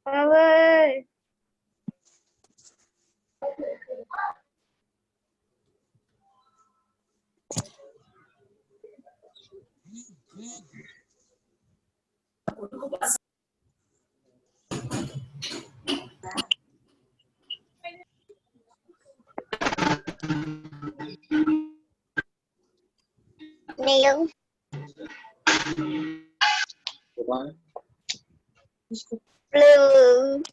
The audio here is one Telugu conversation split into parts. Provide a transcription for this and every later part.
Away. Blue. Blue.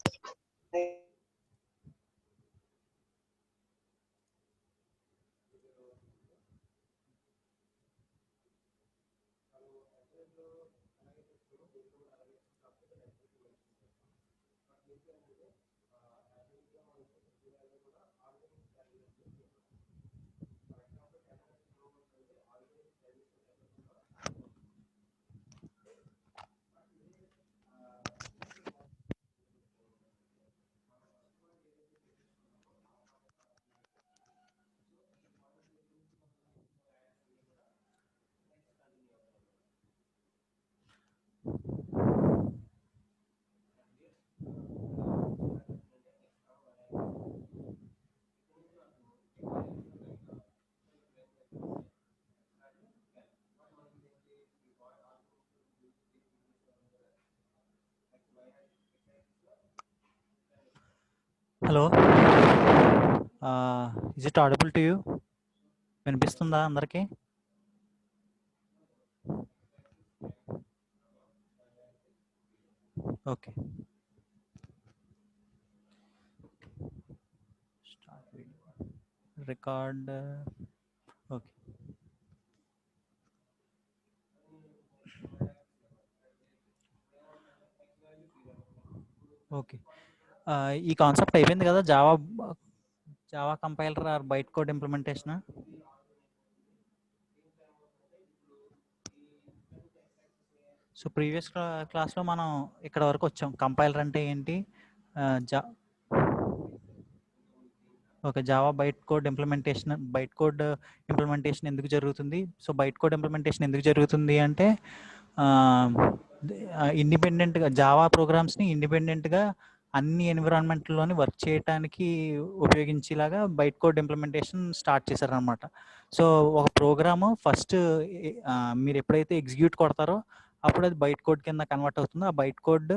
Hello, is it audible to you? వినిపిస్తుందా అందరికీ? Okay, start video record. Okay, okay. ఈ కాన్సెప్ట్ అయిపోయింది కదా, Java compiler or byte code implementation. So previous క్లాస్లో మనం ఇక్కడ వరకు వచ్చాం. కంపైలర్ అంటే ఏంటి, okay, Java byte code implementation ఎందుకు జరుగుతుంది? సో బైట్ కోడ్ ఇంప్లిమెంటేషన్ ఎందుకు జరుగుతుంది అంటే ఇండిపెండెంట్గా జావా ప్రోగ్రామ్స్ని ఇండిపెండెంట్గా అన్ని ఎన్విరాన్మెంట్లోని వర్క్ చేయడానికి ఉపయోగించేలాగా బైట్ కోడ్ ఇంప్లిమెంటేషన్ స్టార్ట్ చేశారనమాట. సో ఒక ప్రోగ్రాము ఫస్ట్ మీరు ఎప్పుడైతే ఎగ్జిక్యూట్ కొడతారో అప్పుడు అది బైట్ కోడ్ కింద కన్వర్ట్ అవుతుంది. ఆ బైట్ కోడ్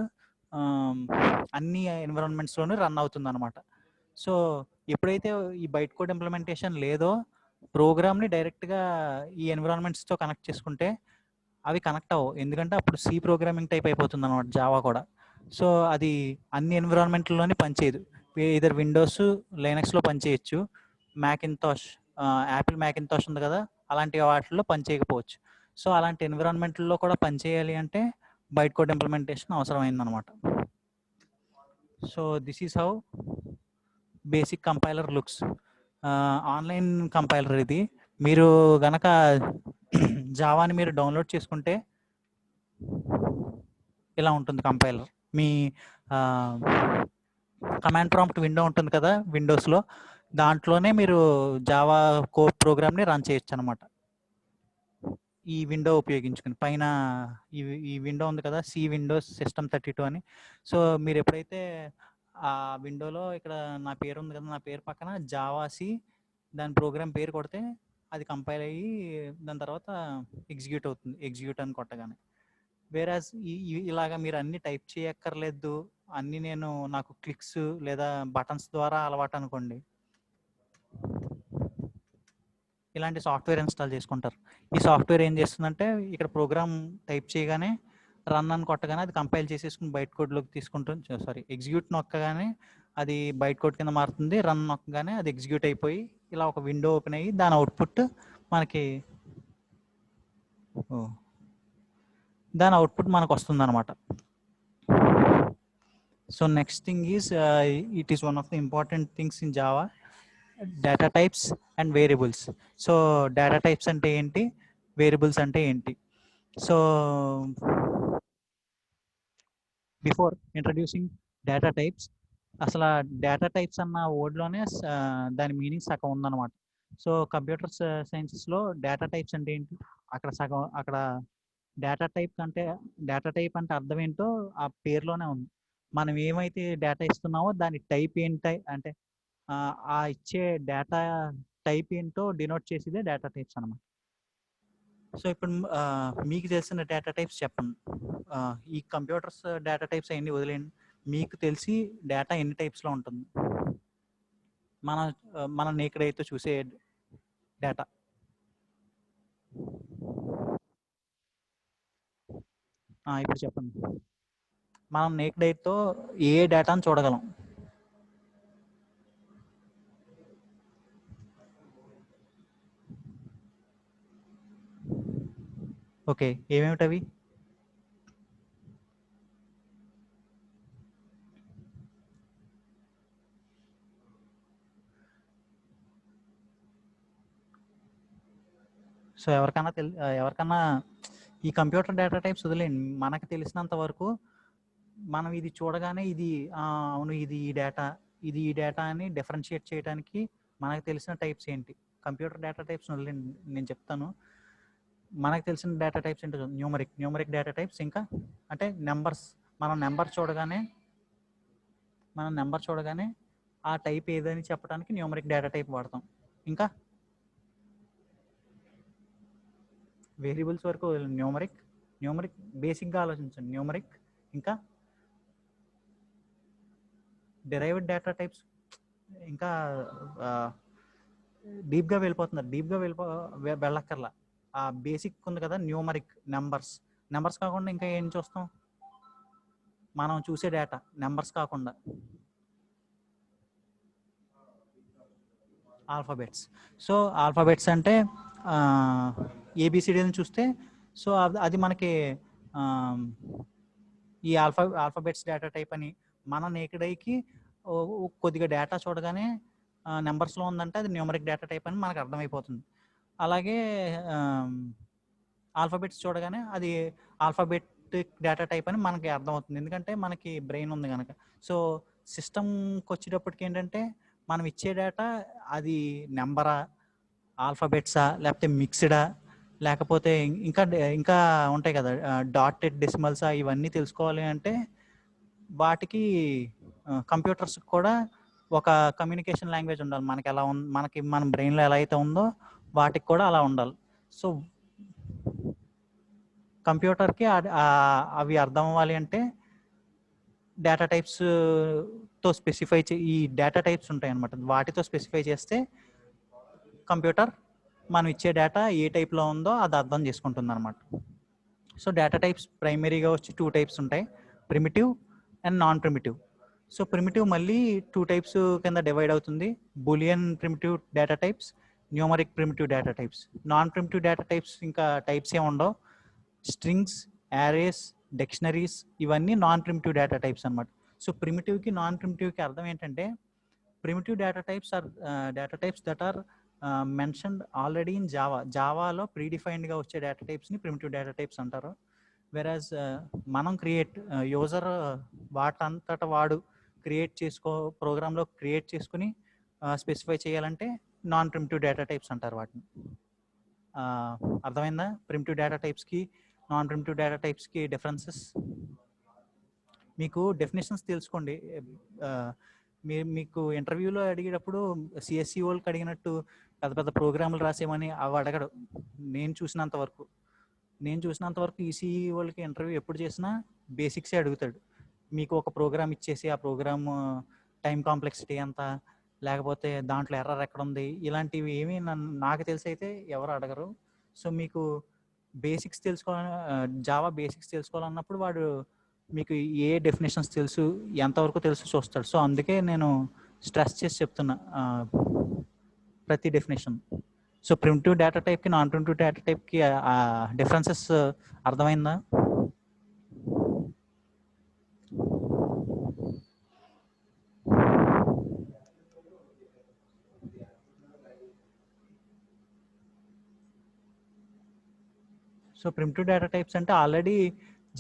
అన్ని ఎన్విరాన్మెంట్స్లోనూ రన్ అవుతుంది అనమాట. సో ఎప్పుడైతే ఈ బైట్ కోడ్ ఇంప్లిమెంటేషన్ లేదో ప్రోగ్రామ్ని డైరెక్ట్గా ఈ ఎన్విరాన్మెంట్స్తో కనెక్ట్ చేసుకుంటే అవి కనెక్ట్ అవ్వవు, ఎందుకంటే అప్పుడు సి ప్రోగ్రామింగ్ టైప్ అయిపోతుంది అనమాట జావా కూడా. సో అది అన్ని ఎన్విరాన్మెంట్లోని పనిచేయదు. ఇదర్ విండోస్, లైనక్స్లో పనిచేయచ్చు, మ్యాకింటాష్, యాపిల్ మ్యాకింటాష్ ఉంది కదా, అలాంటి వాటిల్లో పనిచేయకపోవచ్చు. సో అలాంటి ఎన్విరాన్మెంట్లో కూడా పనిచేయాలి అంటే బైట్ కోడ్ ఇంప్లిమెంటేషన్ అవసరమైందనమాట. So this is how basic compiler looks. Online compiler ఇది. మీరు గనక జావాని మీరు డౌన్లోడ్ చేసుకుంటే ఇలా ఉంటుంది కంపైలర్. మీ కమాండ్ ప్రాంప్ట్ విండో ఉంటుంది కదా విండోస్లో, దాంట్లోనే మీరు జావా ప్రోగ్రామ్ని రన్ చేయొచ్చు అనమాట. ఈ విండో ఉపయోగించుకుని పైన ఈ విండో ఉంది కదా, సి విండోస్ సిస్టమ్ 32 అని. సో మీరు ఎప్పుడైతే ఆ విండోలో ఇక్కడ నా పేరు ఉంది కదా, నా పేరు పక్కన జావా సి దాని ప్రోగ్రామ్ పేరు కొడితే అది కంపైల్ అయ్యి దాని తర్వాత ఎగ్జిక్యూట్ అవుతుంది, ఎగ్జిక్యూట్ అని కొట్టగానే. వేరాజ్ ఇలాగా మీరు అన్ని టైప్ చేయక్కర్లేదు, అన్ని నాకు క్లిక్స్ లేదా బటన్స్ ద్వారా అలవాటు అనుకోండి, ఇలాంటి సాఫ్ట్వేర్ ఇన్స్టాల్ చేసుకుంటారు. ఈ సాఫ్ట్వేర్ ఏం చేస్తుందంటే ఇక్కడ ప్రోగ్రామ్ టైప్ చేయగానే రన్ అని కొట్టగానే అది కంపైల్ చేసేసుకుని బైట్ కోడ్లోకి తీసుకుంటుంది. ఎగ్జిక్యూట్ నొక్కగానే అది బైట్ కోడ్ కింద మారుతుంది, రన్ నొక్కగానే అది ఎగ్జిక్యూట్ అయిపోయి ఇలా ఒక విండో ఓపెన్ అయ్యి దాని అవుట్పుట్ మనకు వస్తుంది అనమాట. So next thing is it is one of the important things in Java, data types and variables. So data types అంటే ఏంటి, వేరియబుల్స్ అంటే ఏంటి? So before introducing data types, అసలు డేటా టైప్స్ అన్న వర్డ్లోనే దాని మీనింగ్ సగం ఉందన్నమాట. సో కంప్యూటర్ సైన్సెస్లో డేటా టైప్స్ అంటే ఏంటి, అక్కడ డేటా టైప్ అంటే అర్థం ఏంటో ఆ పేరులోనే ఉంది. మనం ఏమైతే డేటా ఇస్తున్నామో దాని టైప్ ఏంటి అంటే ఆ ఇచ్చే డేటా టైప్ ఏంటో డినోట్ చేసేదే డేటా టైప్స్ అనమాట. సో ఇప్పుడు మీకు తెలిసిన డేటా టైప్స్ చెప్పండి. ఈ కంప్యూటర్స్ డేటా టైప్స్ అన్ని వదిలేయండి. మీకు తెలిసి డేటా ఎన్ని టైప్స్లో ఉంటుంది మన మన నేకెడ్ అయితే చూసే డేటా? ఇప్పుడు చెప్పండి. మనం నేకెడ్ ఐతో ఏ డేటాను చూడగలం? ఓకే, ఏమేమిటవి? సో ఎవరికన్నా ఈ కంప్యూటర్ డేటా టైప్స్ వదిలేండి. మనకు తెలిసినంత వరకు మనం ఇది చూడగానే ఇది అవును ఇది ఈ డేటా, ఇది ఈ డేటా అని డిఫరెన్షియేట్ చేయడానికి మనకు తెలిసిన టైప్స్ ఏంటి? కంప్యూటర్ డేటా టైప్స్ వదిలేండి, నేను చెప్తాను. మనకు తెలిసిన డేటా టైప్స్ ఏంటో న్యూమరిక్ డేటా టైప్స్, ఇంకా అంటే నెంబర్స్. మనం నెంబర్ చూడగానే ఆ టైప్ ఏదని చెప్పడానికి న్యూమరిక్ డేటా టైప్ వాడతాం. ఇంకా వేరియబుల్స్ వరకు న్యూమరిక్ బేసిక్గా ఆలోచించండి. న్యూమరిక్, ఇంకా డిరైవ్డ్ డేటా టైప్స్, ఇంకా డీప్గా వెళ్ళక్కర్లా. ఆ బేసిక్ ఉంది కదా న్యూమరిక్, నెంబర్స్ కాకుండా ఇంకా ఏం చూస్తాం? మనం చూసే డేటా నెంబర్స్ కాకుండా ఆల్ఫాబెట్స్. సో ఆల్ఫాబెట్స్ అంటే ఏబిసిడీని చూస్తే, సో అది మనకి ఈ ఆల్ఫాబెట్స్ డేటా టైప్ అని. మన నేకెడ్ ఐకి కొద్దిగా డేటా చూడగానే నెంబర్స్లో ఉందంటే అది న్యూమరిక్ డేటా టైప్ అని మనకు అర్థమైపోతుంది. అలాగే ఆల్ఫాబెట్స్ చూడగానే అది ఆల్ఫాబెటిక్ డేటా టైప్ అని మనకి అర్థమవుతుంది, ఎందుకంటే మనకి బ్రెయిన్ ఉంది కనుక. సో సిస్టమ్కి వచ్చేటప్పటికి ఏంటంటే మనం ఇచ్చే డేటా అది నెంబరా, ఆల్ఫాబెట్సా, లేకపోతే మిక్స్డా, లేకపోతే ఇంకా ఇంకా ఉంటాయి కదా డాటెడ్ డెసిమల్సా, ఇవన్నీ తెలుసుకోవాలి అంటే వాటికి కంప్యూటర్స్కి కూడా ఒక కమ్యూనికేషన్ లాంగ్వేజ్ ఉండాలి. మనకి మన బ్రెయిన్లో ఎలా అయితే ఉందో వాటికి కూడా అలా ఉండాలి. సో కంప్యూటర్కి అవి అర్థం అవ్వాలి అంటే డేటా టైప్స్తో ఈ డేటా టైప్స్ ఉంటాయి అన్నమాట. వాటితో స్పెసిఫై చేస్తే కంప్యూటర్ మనం ఇచ్చే డేటా ఏ టైప్లో ఉందో అది అర్థం చేసుకుంటుంది అనమాట. సో డేటా టైప్స్ ప్రైమరీగా వచ్చి 2 టైప్స్ ఉంటాయి, primitive and non primitive. So primitive మళ్ళీ 2 టైప్స్ కింద డివైడ్ అవుతుంది: boolean primitive data types, numeric primitive data types. Non primitive data types ఇంకా టైప్స్ ఏమి ఉండవు. స్ట్రింగ్స్, యారేస్, డిక్షనరీస్, ఇవన్నీ నాన్ ప్రిమిటివ్ డేటా టైప్స్ అనమాట. సో ప్రిమిటివ్కి నాన్ ప్రిమిటివ్కి అర్థం ఏంటంటే, primitive data types are data types that are mentioned already in జావాలో ప్రీడిఫైన్డ్గా వచ్చే డేటా టైప్స్ని ప్రిమిటివ్ డేటా టైప్స్ అంటారు. వెరాజ్ మనం యూజర్ వాటంతట వాడు ప్రోగ్రాంలో క్రియేట్ చేసుకుని స్పెసిఫై చేయాలంటే నాన్ ప్రిమిటివ్ డేటా టైప్స్ అంటారు వాటిని. అర్థమైందా ప్రిమిటివ్ డేటా టైప్స్కి నాన్ ప్రిమిటివ్ డేటా టైప్స్కి డిఫరెన్సెస్? మీకు డెఫినేషన్స్ తెలుసుకోండి. మీకు ఇంటర్వ్యూలో అడిగేటప్పుడు సిఎస్సి వాళ్ళకి అడిగినట్టు పెద్ద పెద్ద ప్రోగ్రాములు రాసేమని అవి అడగడు. నేను చూసినంత వరకు ఈసీఈ వాళ్ళకి ఇంటర్వ్యూ ఎప్పుడు చేసినా బేసిక్సే అడుగుతాడు. మీకు ఒక ప్రోగ్రామ్ ఇచ్చేసి ఆ ప్రోగ్రామ్ టైం కాంప్లెక్సిటీ ఎంత, లేకపోతే దాంట్లో ఎర్రర్ ఎక్కడ ఉంది, ఇలాంటివి ఏమీ నాకు తెలిసి అయితే ఎవరు అడగరు. సో మీకు జావా బేసిక్స్ తెలుసుకోవాలన్నప్పుడు వాడు మీకు ఏ డెఫినేషన్స్ తెలుసు, ఎంతవరకు తెలుసు చూస్తాడు. సో అందుకే నేను స్ట్రెస్ చేసి చెప్తున్నా ప్రతి డెఫినేషన్. సో ప్రిమిటివ్ డేటా టైప్కి నాన్ ప్రిమిటివ్ డేటా టైప్కి డిఫరెన్సెస్ అర్థమైందా? సో ప్రిమిటివ్ డేటా టైప్స్ అంటే ఆల్రెడీ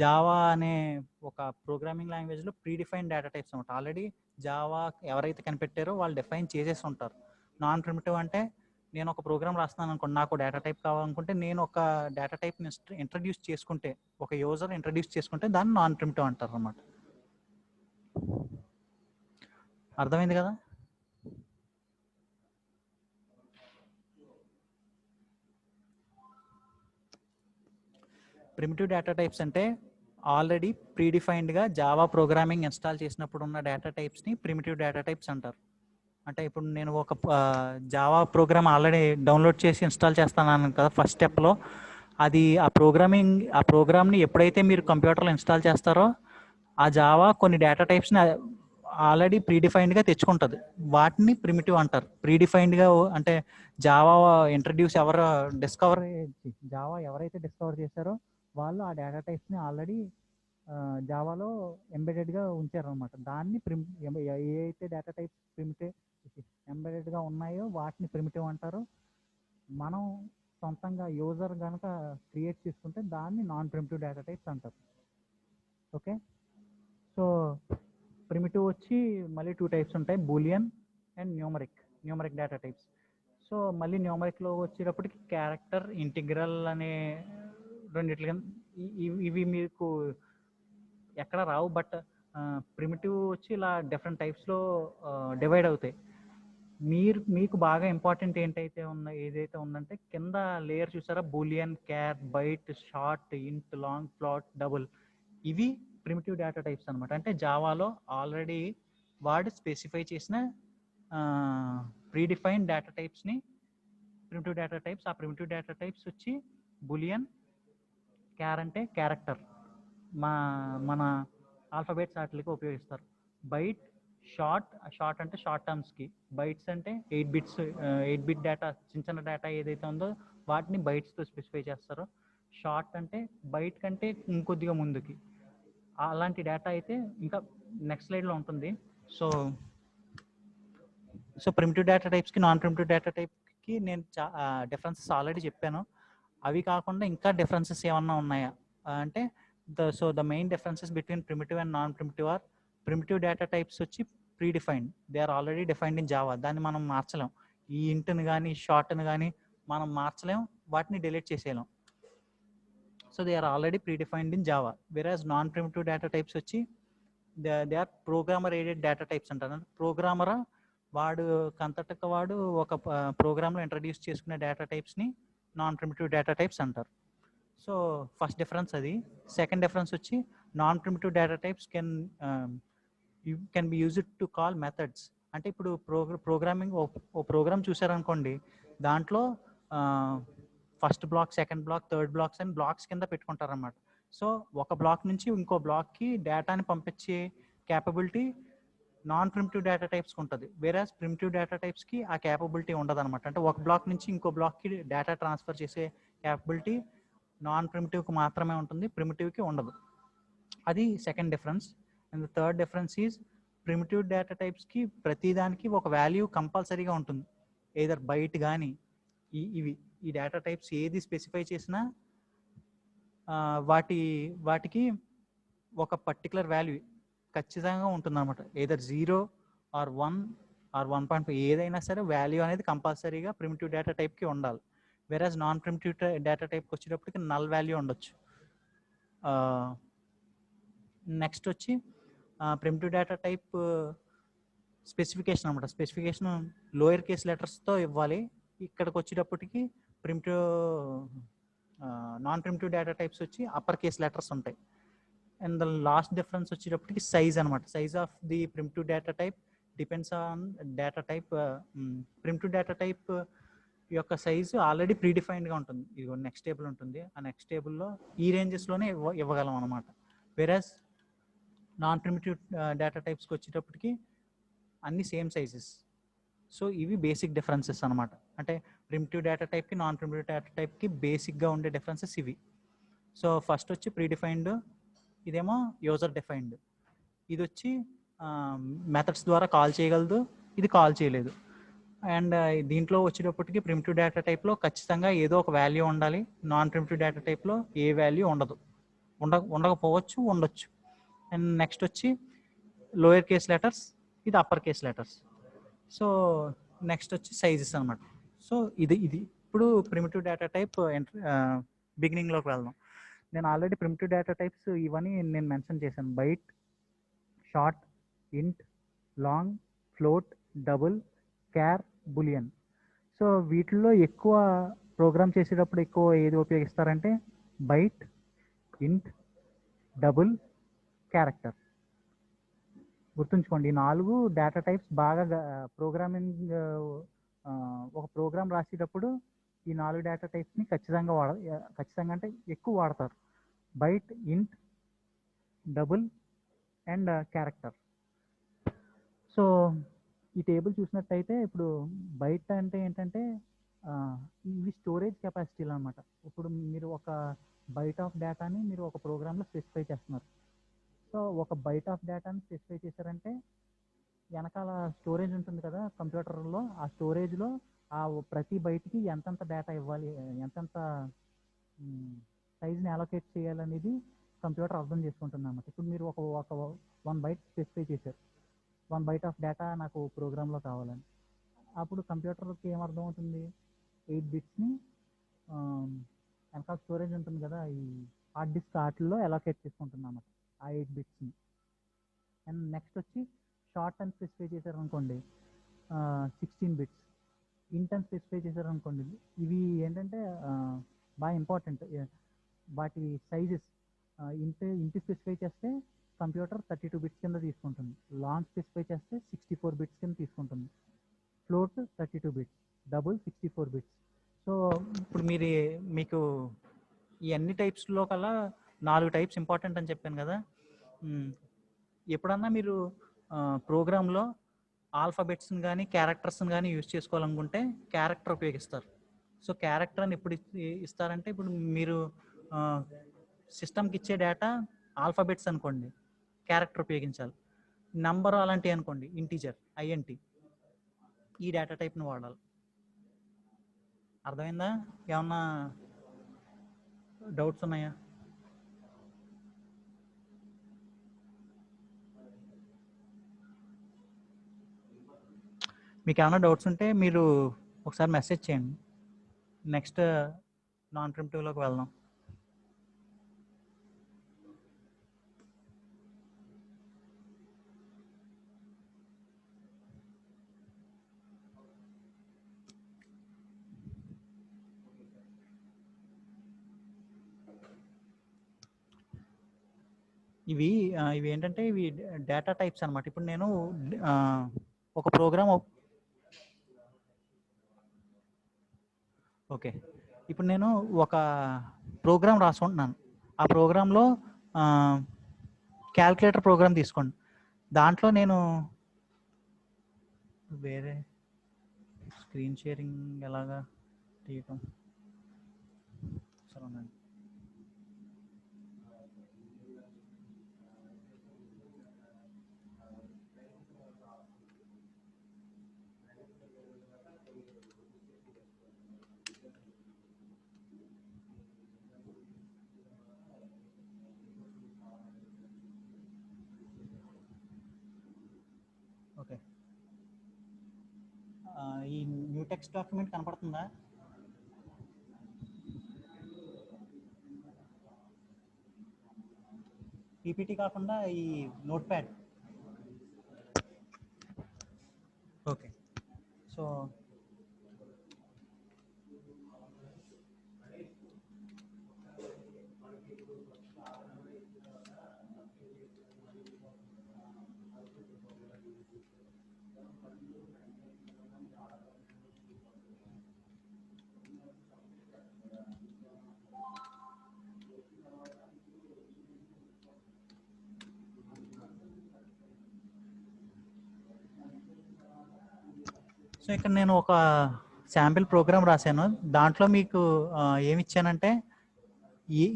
జావా అనే ఒక ప్రోగ్రామింగ్ లాంగ్వేజ్లో ప్రీడిఫైన్ డేటా టైప్స్ అనమాట. ఆల్రెడీ జావా ఎవరైతే కనిపెట్టారో వాళ్ళు డిఫైన్ చేసేసి ఉంటారు. నాన్ ప్రిమిటివ్ అంటే నేను ఒక ప్రోగ్రామ్ రాస్తున్నాను అనుకోండి, నాకు డేటా టైప్ కావాలనుకుంటే నేను ఒక డేటా టైప్ని ఇంట్రడ్యూస్ చేసుకుంటే, ఒక యూజర్ ఇంట్రడ్యూస్ చేసుకుంటే దాన్ని నాన్ ప్రిమిటివ్ అంటారు అనమాట. అర్థమైంది కదా? ప్రిమిటివ్ డేటా టైప్స్ అంటే ఆల్రెడీ ప్రీడిఫైన్డ్గా జావా ప్రోగ్రామింగ్ ఇన్స్టాల్ చేసినప్పుడు ఉన్న డేటా టైప్స్ని ప్రిమిటివ్ డేటా టైప్స్ అంటారు. అంటే ఇప్పుడు నేను ఒక జావా ప్రోగ్రామ్ ఆల్రెడీ డౌన్లోడ్ చేసి ఇన్స్టాల్ చేస్తాను కదా ఫస్ట్ స్టెప్లో, అది ఆ ప్రోగ్రామ్ని ఎప్పుడైతే మీరు కంప్యూటర్లో ఇన్స్టాల్ చేస్తారో ఆ జావా కొన్ని డేటా టైప్స్ని ఆల్రెడీ ప్రీడిఫైన్డ్గా తెచ్చుకుంటుంది. వాటిని ప్రిమిటివ్ అంటారు. ప్రీడిఫైన్డ్గా అంటే జావా జావా ఎవరైతే డిస్కవర్ చేశారో వాళ్ళు ఆ డేటా టైప్స్ని ఆల్రెడీ జావాలో ఎంబెడెడ్గా ఉంచారనమాట. దాన్ని ఏ అయితే డేటా టైప్స్ ఎంబెడెడ్గా ఉన్నాయో వాటిని ప్రిమిటివ్ అంటారు. మనం సొంతంగా యూజర్ కనుక క్రియేట్ చేసుకుంటే దాన్ని నాన్ ప్రిమిటివ్ డేటా టైప్స్ అంటారు. ఓకే, సో ప్రిమిటివ్ వచ్చి మళ్ళీ 2 టైప్స్ ఉంటాయి, Boolean and numeric data types. So మళ్ళీ న్యూమరిక్లో వచ్చేటప్పటికి క్యారెక్టర్, ఇంటిగ్రల్ అనే రెండిట్లుగా ఇవి మీకు ఎక్కడ రావు, బట్ ప్రిమిటివ్ వచ్చి ఇలా డిఫరెంట్ టైప్స్లో డివైడ్ అవుతాయి. మీకు బాగా ఇంపార్టెంట్ ఏదైతే ఉందంటే కింద లేయర్ చూసారా, boolean, char, byte, short, int, long, float, double. ఇవి ప్రిమిటివ్ డేటా టైప్స్ అనమాట. అంటే జావాలో ఆల్రెడీ వాడు స్పెసిఫై చేసిన ప్రీడిఫైన్ డేటా టైప్స్ని ప్రిమిటివ్ డేటా టైప్స్. ఆ ప్రిమిటివ్ డేటా టైప్స్ వచ్చి బూలియన్, క్యార్ అంటే క్యారెక్టర్, మన ఆల్ఫాబెట్స్ వాటికి ఉపయోగిస్తారు. బైట్, షార్ట్ అంటే షార్ట్ టర్మ్స్కి, బైట్స్ అంటే 8 బిట్ డేటా, చిన్న డేటా ఏదైతే ఉందో వాటిని బైట్స్తో స్పెసిఫై చేస్తారు. షార్ట్ అంటే బైట్ కంటే ఇంకొద్దిగా ముందుకి, అలాంటి డేటా అయితే ఇంకా నెక్స్ట్ స్లైడ్లో ఉంటుంది. సో ప్రిమిటివ్ డేటా టైప్స్కి నాన్ ప్రిమిటివ్ డేటా టైప్కి నేను డిఫరెన్సెస్ ఆల్రెడీ చెప్పాను. అవి కాకుండా ఇంకా డిఫరెన్సెస్ ఏమన్నా ఉన్నాయా అంటే the main differences between primitive and non primitive are, primitive data types వచ్చి predefined, they are already defined in Java. దాన్ని మనం మార్చలేం. ఈ ఇంట్ని కానీ షార్ట్ని కానీ మనం మార్చలేం, వాటిని డిలీట్ చేసేయలేం. So they are already predefined in Java. Whereas non primitive data types వచ్చి they are programmer aided data types అంటారు. ప్రోగ్రామర్ వాడు ఒక ప్రోగ్రామ్లో ఇంట్రడ్యూస్ చేసుకునే డేటా టైప్స్ని నాన్ ప్రిమిటివ్ డేటా టైప్స్ అంటారు. సో ఫస్ట్ డిఫరెన్స్ అది. సెకండ్ డిఫరెన్స్ వచ్చి non primitive data types can be used to call methods. అంటే ఇప్పుడు ప్రోగ్రామింగ్ ఓ ప్రోగ్రామ్ చూసారనుకోండి, దాంట్లో first block, second block, third blocks అని బ్లాక్స్ కింద పెట్టుకుంటారన్నమాట. సో ఒక బ్లాక్ నుంచి ఇంకో బ్లాక్కి డేటాని పంపించే క్యాపబిలిటీ నాన్ ప్రిమిటివ్ డేటా టైప్స్కి ఉంటుంది. వేరేస్ ప్రిమిటివ్ డేటా టైప్స్కి ఆ క్యాపబిలిటీ ఉండదు అనమాట. అంటే ఒక బ్లాక్ నుంచి ఇంకో బ్లాక్కి డేటా ట్రాన్స్ఫర్ చేసే క్యాపబిలిటీ నాన్ ప్రిమిటివ్కి మాత్రమే ఉంటుంది, ప్రిమిటివ్కి ఉండదు. అది second difference. And the third difference is primitive data టైప్స్కి ప్రతిదానికి ఒక వాల్యూ కంపల్సరీగా ఉంటుంది. ఏదర్ బైట్ కానీ ఈ డేటా టైప్స్ ఏది స్పెసిఫై చేసినా వాటికి ఒక పర్టికులర్ వాల్యూ ఖచ్చితంగా ఉంటుంది అనమాట. ఏదర్ 0 ఆర్ 1 ఆర్ 1.5 ఏదైనా సరే వాల్యూ అనేది కంపల్సరీగా ప్రిమిటివ్ డేటా టైప్కి ఉండాలి. వెరాజ్ నాన్ ప్రిమిటివ్ డేటా టైప్కి వచ్చేటప్పటికి నల్ వాల్యూ ఉండొచ్చు. నెక్స్ట్ వచ్చి ప్రిమిటివ్ డేటా టైప్ స్పెసిఫికేషన్ అనమాట. స్పెసిఫికేషన్ లోయర్ కేస్ లెటర్స్తో ఇవ్వాలి. ఇక్కడికి వచ్చేటప్పటికి నాన్ ప్రిమిటివ్ డేటా టైప్స్ వచ్చి అప్పర్ కేస్ లెటర్స్ ఉంటాయి. అండ్ ద లాస్ట్ డిఫరెన్స్ వచ్చేటప్పటికి సైజ్ అనమాట. Size of the primitive data type depends on data type. Primitive data type యొక్క సైజు ఆల్రెడీ ప్రీడిఫైన్డ్గా ఉంటుంది. ఇది నెక్స్ట్ టేబుల్ ఉంటుంది. ఆ నెక్స్ట్ టేబుల్లో ఈ రేంజెస్లోనే ఇవ్వగలం అనమాట. వెరాజ్ నాన్ ప్రిమిటివ్ డేటా టైప్స్కి వచ్చేటప్పటికి అన్ని సేమ్ సైజెస్. సో ఇవి బేసిక్ డిఫరెన్సెస్ అనమాట. అంటే ప్రిమిటివ్ డేటా టైప్కి నాన్ ప్రిమిటివ్ డేటా టైప్కి బేసిక్గా ఉండే డిఫరెన్సెస్ ఇవి. సో ఫస్ట్ వచ్చి ప్రీడిఫైన్డ్, ఇదేమో యూజర్ డిఫైన్డ్. ఇది వచ్చి మెథడ్స్ ద్వారా కాల్ చేయగలదు, ఇది కాల్ చేయలేదు. అండ్ దీంట్లో వచ్చేటప్పటికి ప్రిమిటివ్ డేటా టైప్లో ఖచ్చితంగా ఏదో ఒక వాల్యూ ఉండాలి. నాన్ ప్రిమిటివ్ డేటా టైప్లో ఏ వాల్యూ ఉండకపోవచ్చు, ఉండొచ్చు. అండ్ నెక్స్ట్ వచ్చి లోయర్ కేస్ లెటర్స్, ఇది upper case letters. So next వచ్చి సైజెస్ అనమాట. సో ఇది ఇప్పుడు ప్రిమిటివ్ డేటా టైప్ బిగినింగ్లోకి వెళ్దాం. నేను ఆల్రెడీ ప్రిమిటివ్ డేటా టైప్స్ ఇవన్నీ నేను మెన్షన్ చేశాను. Byte, short, int, long, float, double, char, boolean. So వీటిల్లో ఎక్కువ ప్రోగ్రామ్ చేసేటప్పుడు ఎక్కువ ఏది ఉపయోగిస్తారంటే బైట్, ఇంట్, డబుల్, క్యారెక్టర్. గుర్తుంచుకోండి, ఈ 4 డేటా టైప్స్ బాగా ప్రోగ్రామింగ్ ఒక ప్రోగ్రామ్ రాసేటప్పుడు ఈ 4 డేటా టైప్స్ని ఖచ్చితంగా అంటే ఎక్కువ వాడతారు. Byte, int, double and character. So ఈ టేబుల్ చూసినట్టయితే ఇప్పుడు బైట్ అంటే ఏంటంటే ఇవి స్టోరేజ్ కెపాసిటీలు అనమాట. ఇప్పుడు మీరు ఒక బైట్ ఆఫ్ డేటాని మీరు ఒక ప్రోగ్రాంలో స్పెసిఫై చేస్తున్నారు. సో ఒక బైట్ ఆఫ్ డేటాని స్పెసిఫై చేశారంటే వెనకాల స్టోరేజ్ ఉంటుంది కదా కంప్యూటర్లో, ఆ స్టోరేజ్లో ఆ ప్రతి బైట్కి ఎంతెంత డేటా ఇవ్వాలి, ఎంతెంత సైజ్ని అలొకేట్ చేయాలనేది కంప్యూటర్ అర్థం చేసుకుంటుంది అన్నమాట. ఇప్పుడు మీరు ఒక 1 బైట్ స్పెసిఫై చేశారు, 1 బైట్ ఆఫ్ డేటా నాకు ప్రోగ్రాంలో కావాలని. అప్పుడు కంప్యూటర్కి ఏమర్థం అవుతుంది, 8 బిట్స్ని వెనకాల స్టోరేజ్ ఉంటుంది కదా ఈ హార్డ్ డిస్క్ వాటిల్లో అలొకేట్ చేసుకుంటుంది అన్నమాట ఆ 8 బిట్స్ని. అండ్ నెక్స్ట్ వచ్చి షార్ట్ అని స్పెసిఫై చేశారనుకోండి 16 బిట్స్, ఇంట్ అని స్పెసిఫై చేశారనుకోండి. ఇవి ఏంటంటే బాగా ఇంపార్టెంట్. వాటి సైజెస్ ఇంట్ స్పెసిఫై చేస్తే కంప్యూటర్ 32 బిట్స్ కింద తీసుకుంటుంది, లాంగ్ స్పెసిఫై చేస్తే 64 బిట్స్ కింద తీసుకుంటుంది, float 32 bits, double 64 bits. So ఇప్పుడు మీకు ఈ అన్ని టైప్స్లో కల్లా 4 టైప్స్ ఇంపార్టెంట్ అని చెప్పాను కదా. ఎప్పుడన్నా మీరు ప్రోగ్రాంలో ఆల్ఫాబెట్స్ని కానీ క్యారెక్టర్స్ని కానీ యూజ్ చేసుకోవాలనుకుంటే క్యారెక్టర్ ఉపయోగిస్తారు. సో క్యారెక్టర్ అని ఎప్పుడు ఇస్తారంటే ఇప్పుడు మీరు సిస్టమ్కి ఇచ్చే డేటా ఆల్ఫాబెట్స్ అనుకోండి, క్యారెక్టర్ ఉపయోగించాలి. నంబర్ అలాంటివి అనుకోండి, ఇంటీజర్, ఐఎన్టీ, ఈ డేటా టైప్ని వాడాలి. అర్థమైందా? ఏమన్నా డౌట్స్ ఉన్నాయా? మీకు ఏమైనా డౌట్స్ ఉంటే మీరు ఒకసారి మెసేజ్ చేయండి. నెక్స్ట్ నాన్ ప్రిమిటివ్లోకి వెళ్దాం. ఇవి ఏంటంటే ఇవి డేటా టైప్స్ అనమాట. ఇప్పుడు నేను ఒక ప్రోగ్రామ్ ఓకే, ఇప్పుడు నేను ఒక ప్రోగ్రామ్ రాసుకుంటున్నాను. ఆ ప్రోగ్రాంలో క్యాల్కులేటర్ ప్రోగ్రామ్ తీసుకోండి. దాంట్లో నేను వేరే స్క్రీన్ షేరింగ్ ఎలాగా తీయటం సరే. ఓకే, ఈ న్యూ టెక్స్ట్ డాక్యుమెంట్ కనపడుతుందా? పీపీటీ కాకుండా ఈ నోట్ ప్యాడ్. ఓకే, సో ఇక్కడ నేను ఒక శాంపిల్ ప్రోగ్రామ్ రాశాను. దాంట్లో మీకు ఏమి ఇచ్చానంటే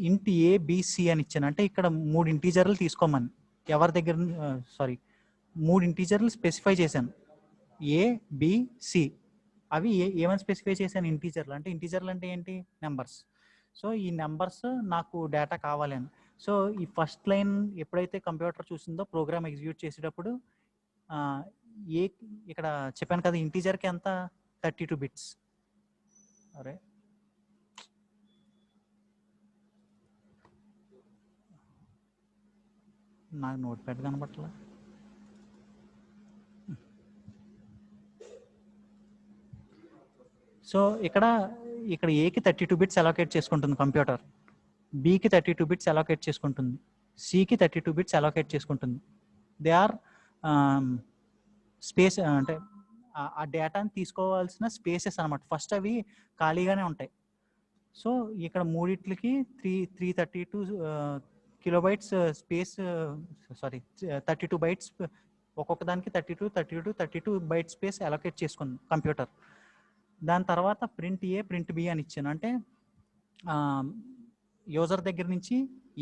ఇంట్ ఏబిసి అని ఇచ్చాను. అంటే ఇక్కడ 3 ఇంటీజర్లు తీసుకోమని ఎవరి దగ్గర 3 ఇంటీజర్లు స్పెసిఫై చేశాను, ఏబిసి. అవి ఏమని స్పెసిఫై చేశాను, ఇంటీజర్లు. అంటే ఇంటీజర్లు అంటే ఏంటి, నెంబర్స్. సో ఈ నెంబర్స్ నాకు డేటా కావాలి అని. సో ఈ ఫస్ట్ లైన్ ఎప్పుడైతే కంప్యూటర్ చూసిందో ప్రోగ్రామ్ ఎగ్జిక్యూట్ చేసేటప్పుడు ఇక్కడ చెప్పాను కదా ఇంటీజర్కి ఎంత, 32 బిట్స్. అరే నాకు నోట్ ప్యాడ్ కనపట్లా. సో ఇక్కడ ఏకి 32 బిట్స్ అలోకేట్ చేసుకుంటుంది కంప్యూటర్, బికి 32 బిట్స్ అలోకేట్ చేసుకుంటుంది, సికి 32 బిట్స్ అలోకేట్ చేసుకుంటుంది. దే ఆర్ స్పేస్ అంటే ఆ డేటాని తీసుకోవాల్సిన స్పేసెస్ అనమాట. ఫస్ట్ అవి ఖాళీగానే ఉంటాయి. సో ఇక్కడ మూడిట్లకి 332 కిలోబైట్స్ స్పేస్, సారీ 32 బైట్స్, ఒక్కొక్క దానికి 32 బైట్ స్పేస్ అలొకేట్ చేసుకుంది కంప్యూటర్. దాని తర్వాత ప్రింట్ ఏ ప్రింట్ బి అని ఇచ్చాను. అంటే యూజర్ దగ్గర నుంచి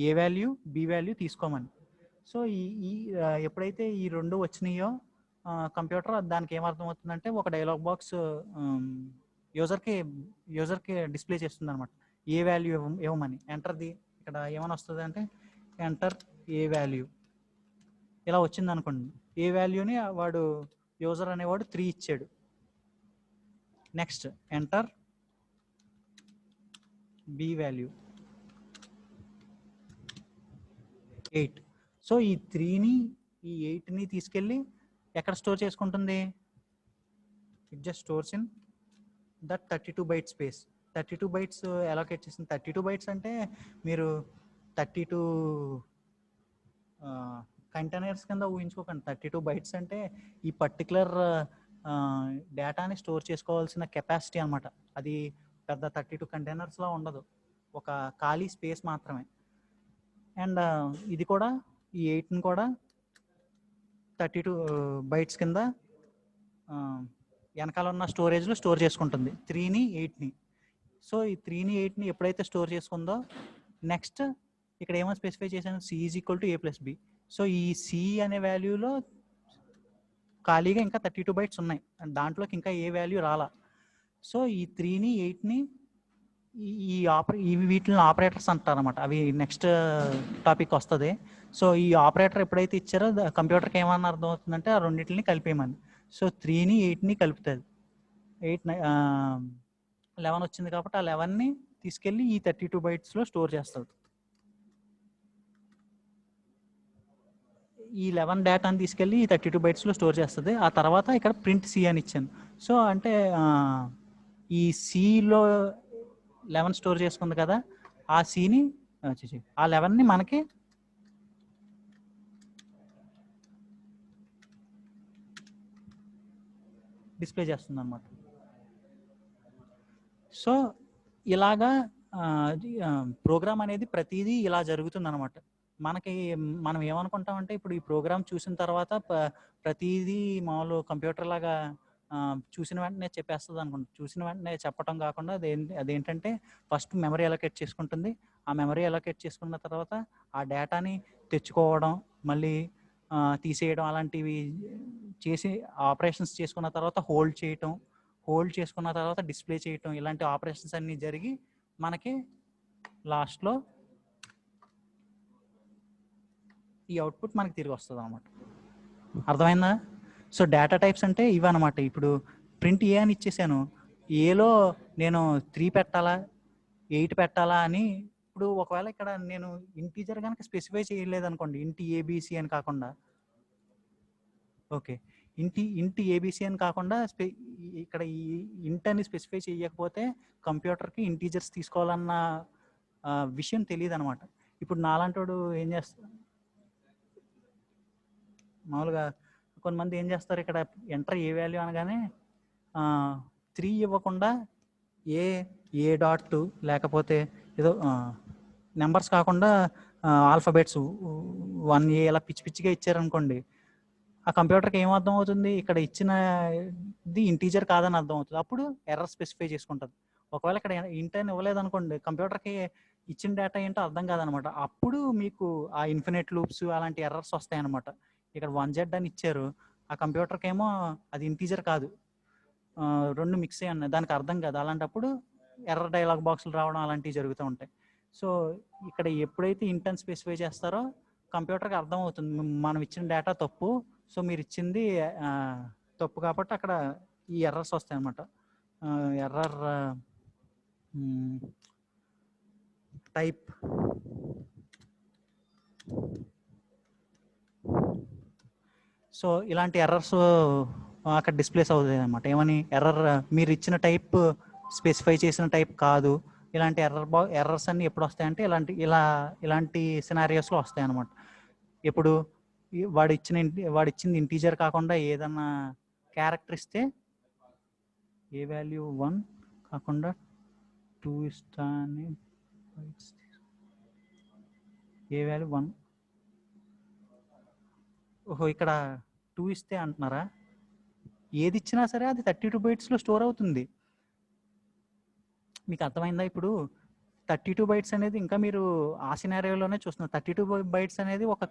ఏ వాల్యూ బి వాల్యూ తీసుకోమని. సో ఈ ఎప్పుడైతే ఈ రెండు వచ్చినాయో కంప్యూటర్ దానికి ఏమర్థమవుతుందంటే ఒక డైలాగ్ బాక్స్ యూజర్కి డిస్ప్లే చేస్తుంది అనమాట. ఏ వాల్యూ ఇవ్వమని ఎంటర్ది ఇక్కడ ఏమైనా వస్తుంది అంటే ఎంటర్ ఏ వాల్యూ ఇలా వచ్చింది అనుకోండి. ఏ వాల్యూని వాడు యూజర్ అనేవాడు 3 ఇచ్చాడు. Next enter B value 8. So ఈ 3ని ఈ 8ని తీసుకెళ్ళి ఎక్కడ స్టోర్ చేసుకుంటుంది? It just stores in that 32 byte space. 32 bytes allocate చేసింది. 32 బైట్స్ అంటే మీరు 32 కంటైనర్స్ కింద ఊహించుకోకండి. 32 బైట్స్ అంటే ఈ పర్టికులర్ డేటాని స్టోర్ చేసుకోవాల్సిన కెపాసిటీ అనమాట. అది పెద్ద 32 కంటైనర్స్లో ఉండదు, ఒక ఖాళీ స్పేస్ మాత్రమే. అండ్ ఇది కూడా ఈ 8ని కూడా 32 బైట్స్ కింద వెనకాల ఉన్న స్టోరేజ్లో స్టోర్ చేసుకుంటుంది 3ని 8ని. సో ఈ 3ని 8ని ఎప్పుడైతే స్టోర్ చేసుకుందో నెక్స్ట్ ఇక్కడ ఏమో స్పెసిఫై చేశాను, C is equal to A plus B. So ఈ సి అనే వాల్యూలో ఖాళీగా ఇంకా 32 బైట్స్ ఉన్నాయి, దాంట్లోకి ఇంకా ఏ వాల్యూ రాలా. సో ఈ 3ని 8ని వీటిని ఆపరేటర్స్ అంటారు అనమాట. అవి నెక్స్ట్ టాపిక్ వస్తుంది. సో ఈ ఆపరేటర్ ఎప్పుడైతే ఇచ్చారో కంప్యూటర్కి ఏమన్నా అర్థం అవుతుందంటే ఆ రెండింటిని కలిపేయమని. సో 3ని 8ని కలుపుతుంది. 11 వచ్చింది కాబట్టి ఆ 11ని తీసుకెళ్ళి ఈ 32 బైట్స్లో స్టోర్ చేస్తుంది. ఈ 11 డేటాని తీసుకెళ్ళి ఈ 32 బైట్స్లో స్టోర్ చేస్తుంది. ఆ తర్వాత ఇక్కడ ప్రింట్ సి అని ఇచ్చాను. సో అంటే ఈ సిలో 11 స్టోర్ చేసుకుంది కదా, ఆ సిని ఆ 11ని మనకి డిస్ప్లే చేస్తుంది అనమాట. సో ఇలాగా ప్రోగ్రామ్ అనేది ప్రతిదీ ఇలా జరుగుతుంది అనమాట. మనం ఏమనుకుంటామంటే ఇప్పుడు ఈ ప్రోగ్రామ్ చూసిన తర్వాత ప్రతిదీ మామూలు కంప్యూటర్ లాగా చూసిన వెంటనే చెప్పేస్తుంది అనుకుంటాం. చూసిన వెంటనే చెప్పడం కాకుండా అదేంటంటే ఫస్ట్ మెమరీ అలొకేట్ చేసుకుంటుంది. ఆ మెమరీ అలొకేట్ చేసుకున్న తర్వాత ఆ డేటాని తెచ్చుకోవడం, మళ్ళీ తీసేయడం అలాంటివి చేసి ఆపరేషన్స్ చేసుకున్న తర్వాత హోల్డ్ చేసుకున్న తర్వాత డిస్ప్లే చేయటం, ఇలాంటి ఆపరేషన్స్ అన్నీ జరిగి మనకి లాస్ట్లో ఈ అవుట్పుట్ మనకి తిరిగి వస్తుంది అన్నమాట. అర్థమైందా? సో డేటా టైప్స్ అంటే ఇవన్నమాట. ఇప్పుడు ప్రింట్ ఏ అని ఇచ్చేసాను, ఏలో నేను 3 పెట్టాలా 8 పెట్టాలా అని. ఇప్పుడు ఒకవేళ ఇక్కడ నేను ఇంటీజర్ కనుక స్పెసిఫై చేయలేదు అనుకోండి, ఇంటి ఏబిసి అని కాకుండా, ఓకే ఇంటి ఏబిసి అని కాకుండా ఇక్కడ ఈ ఇంట్ అని స్పెసిఫై చేయకపోతే కంప్యూటర్కి ఇంటీజర్స్ తీసుకోవాలన్న విషయం తెలియదు అనమాట. ఇప్పుడు నాలాంటోడు ఏం చేస్తా, మామూలుగా కొంతమంది ఏం చేస్తారు, ఇక్కడ ఎంటర్ ఏ వాల్యూ అనగానే 3 ఇవ్వకుండా ఏ డాట్ లేకపోతే ఏదో నెంబర్స్ కాకుండా ఆల్ఫాబెట్స్ 1A ఇలా పిచ్చి పిచ్చిగా ఇచ్చారనుకోండి, ఆ కంప్యూటర్కి ఏం అర్థం అవుతుంది, ఇక్కడ ఇచ్చినది ఇంటీజర్ కాదని అర్థం అవుతుంది. అప్పుడు ఎర్రర్ స్పెసిఫై చేసుకుంటుంది. ఒకవేళ ఇక్కడ ఇంట్ అని ఇవ్వలేదు అనుకోండి, కంప్యూటర్కి ఇచ్చిన డేటా ఏంటో అర్థం కాదనమాట. అప్పుడు మీకు ఆ ఇన్ఫినిట్ లూప్స్ అలాంటి ఎర్రర్స్ వస్తాయి అనమాట. ఇక్కడ 1Z అని ఇచ్చారు, ఆ కంప్యూటర్కి ఏమో అది ఇంటీజర్ కాదు, 2 మిక్స్ అయ్యి ఉన్నాయి, దానికి అర్థం కాదు. అలాంటప్పుడు ఎర్రర్ డైలాగ్ బాక్సులు రావడం అలాంటివి జరుగుతూ ఉంటాయి. సో ఇక్కడ ఎప్పుడైతే ఇంటెన్ స్పెసిఫై చేస్తారో కంప్యూటర్కి అర్థం అవుతుంది మనం ఇచ్చిన డేటా తప్పు, సో మీరు ఇచ్చింది తప్పు కాబట్టి అక్కడ ఈ ఎర్రర్స్ వస్తాయి అన్నమాట. ఎర్రర్ టైప్ సో ఇలాంటి ఎర్రర్స్ అక్కడ డిస్ప్లేస్ అవుతాయి అన్నమాట. ఏమని ఎర్రర్ మీరు ఇచ్చిన టైప్ స్పెసిఫై చేసిన టైప్ కాదు, ఇలాంటి ఎర్రర్స్ అన్ని ఎప్పుడు వస్తాయంటే ఇలాంటి సినారియోస్లో వస్తాయి అన్నమాట. ఎప్పుడు వాడిచ్చింది ఇంటీజర్ కాకుండా ఏదన్నా క్యారెక్టర్ ఇస్తే ఏ వాల్యూ 1 కాకుండా 2 ఇస్తాను, ఏ వాల్యూ 1, ఓహో ఇక్కడ 2 ఇస్తే అంటున్నారా? ఏది ఇచ్చినా సరే అది 32 బైట్స్లో స్టోర్ అవుతుంది. మీకు అర్థమైందా? ఇప్పుడు 32 బైట్స్ అనేది ఇంకా మీరు ఆ సినారియోలోనే చూస్తున్నారు. 32 బైట్స్ అనేది ఒక